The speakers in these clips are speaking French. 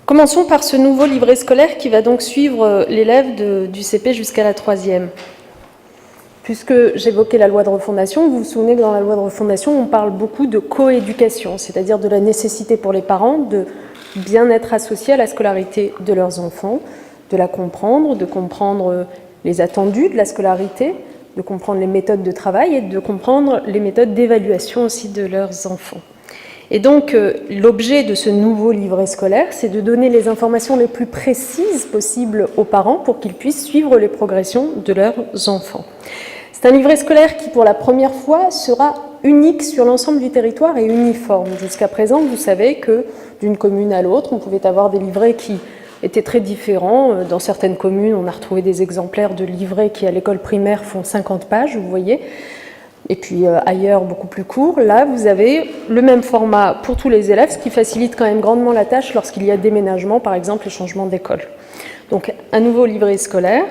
Commençons par ce nouveau livret scolaire qui va donc suivre l'élève du CP jusqu'à la 3e. Puisque j'évoquais la loi de refondation, vous vous souvenez que dans la loi de refondation, on parle beaucoup de coéducation, c'est-à-dire de la nécessité pour les parents de bien être associés à la scolarité de leurs enfants, de la comprendre, de comprendre les attendus de la scolarité, de comprendre les méthodes de travail et de comprendre les méthodes d'évaluation aussi de leurs enfants. Et donc, l'objet de ce nouveau livret scolaire, c'est de donner les informations les plus précises possibles aux parents pour qu'ils puissent suivre les progressions de leurs enfants. C'est un livret scolaire qui, pour la première fois, sera unique sur l'ensemble du territoire et uniforme. Jusqu'à présent, vous savez que d'une commune à l'autre, on pouvait avoir des livrets qui étaient très différents. Dans certaines communes, on a retrouvé des exemplaires de livrets qui, à l'école primaire, font 50 pages, vous voyez. Et puis ailleurs, beaucoup plus court. Là, vous avez le même format pour tous les élèves, ce qui facilite quand même grandement la tâche lorsqu'il y a déménagement, par exemple, et changement d'école. Donc, un nouveau livret scolaire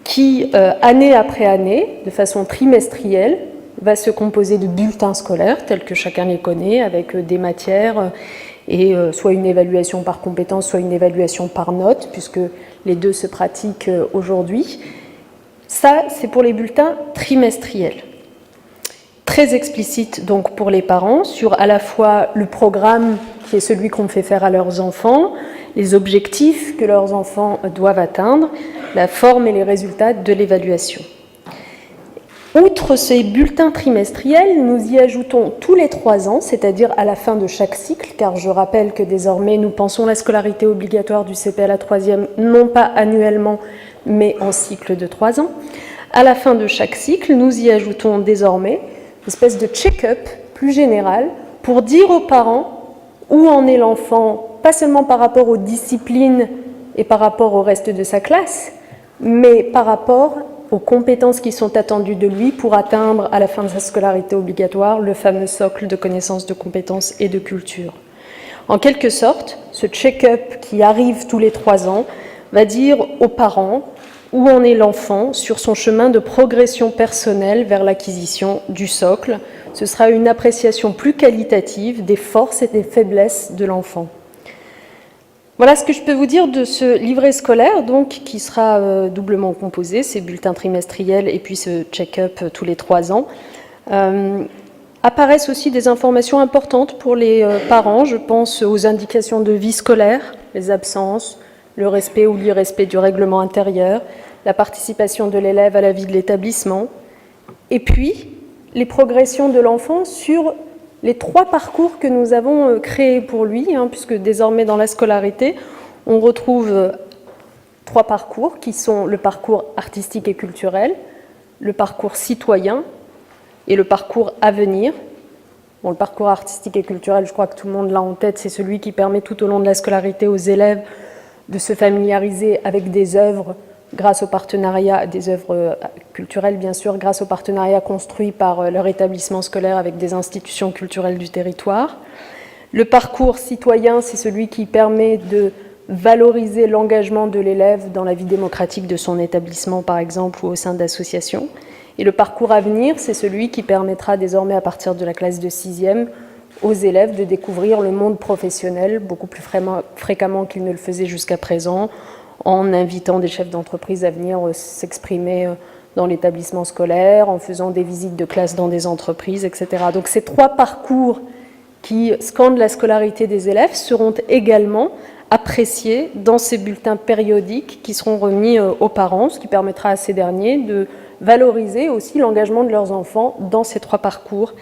qui, année après année, de façon trimestrielle, va se composer de bulletins scolaires, tels que chacun les connaît, avec des matières et soit une évaluation par compétence, soit une évaluation par note, puisque les deux se pratiquent aujourd'hui. Ça, c'est pour les bulletins trimestriels. Très explicite donc pour les parents sur à la fois le programme qui est celui qu'on fait faire à leurs enfants, les objectifs que leurs enfants doivent atteindre, la forme et les résultats de l'évaluation. Outre ces bulletins trimestriels, nous y ajoutons tous les 3 ans, c'est-à-dire à la fin de chaque cycle, car je rappelle que désormais nous pensons la scolarité obligatoire du CP à la 3e, non pas annuellement, mais en cycle de 3 ans. À la fin de chaque cycle, nous y ajoutons désormais une espèce de check-up plus général pour dire aux parents où en est l'enfant, pas seulement par rapport aux disciplines et par rapport au reste de sa classe, mais par rapport aux compétences qui sont attendues de lui pour atteindre à la fin de sa scolarité obligatoire le fameux socle de connaissances, de compétences et de culture. En quelque sorte, ce check-up qui arrive tous les 3 ans va dire aux parents où en est l'enfant sur son chemin de progression personnelle vers l'acquisition du socle. Ce sera une appréciation plus qualitative des forces et des faiblesses de l'enfant. Voilà ce que je peux vous dire de ce livret scolaire, donc, qui sera doublement composé, ces bulletins trimestriels et puis ce check-up tous les 3 ans. Apparaissent aussi des informations importantes pour les parents. Je pense aux indications de vie scolaire, les absences, le respect ou l'irrespect du règlement intérieur, la participation de l'élève à la vie de l'établissement, et puis les progressions de l'enfant sur les 3 parcours que nous avons créés pour lui, puisque désormais dans la scolarité, on retrouve 3 parcours qui sont le parcours artistique et culturel, le parcours citoyen et le parcours avenir. Bon, le parcours artistique et culturel, je crois que tout le monde l'a en tête, c'est celui qui permet tout au long de la scolarité aux élèves de se familiariser avec des œuvres grâce au partenariat, des œuvres culturelles bien sûr, grâce au partenariat construit par leur établissement scolaire avec des institutions culturelles du territoire. Le parcours citoyen, c'est celui qui permet de valoriser l'engagement de l'élève dans la vie démocratique de son établissement par exemple ou au sein d'associations. Et le parcours avenir, c'est celui qui permettra désormais à partir de la classe de 6e aux élèves de découvrir le monde professionnel beaucoup plus fréquemment qu'ils ne le faisaient jusqu'à présent, en invitant des chefs d'entreprise à venir s'exprimer dans l'établissement scolaire, en faisant des visites de classe dans des entreprises, etc. Donc ces 3 parcours qui scandent la scolarité des élèves seront également appréciés dans ces bulletins périodiques qui seront remis aux parents, ce qui permettra à ces derniers de valoriser aussi l'engagement de leurs enfants dans ces 3 parcours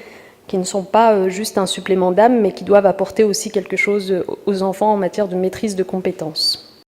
qui ne sont pas juste un supplément d'âme, mais qui doivent apporter aussi quelque chose aux enfants en matière de maîtrise de compétences.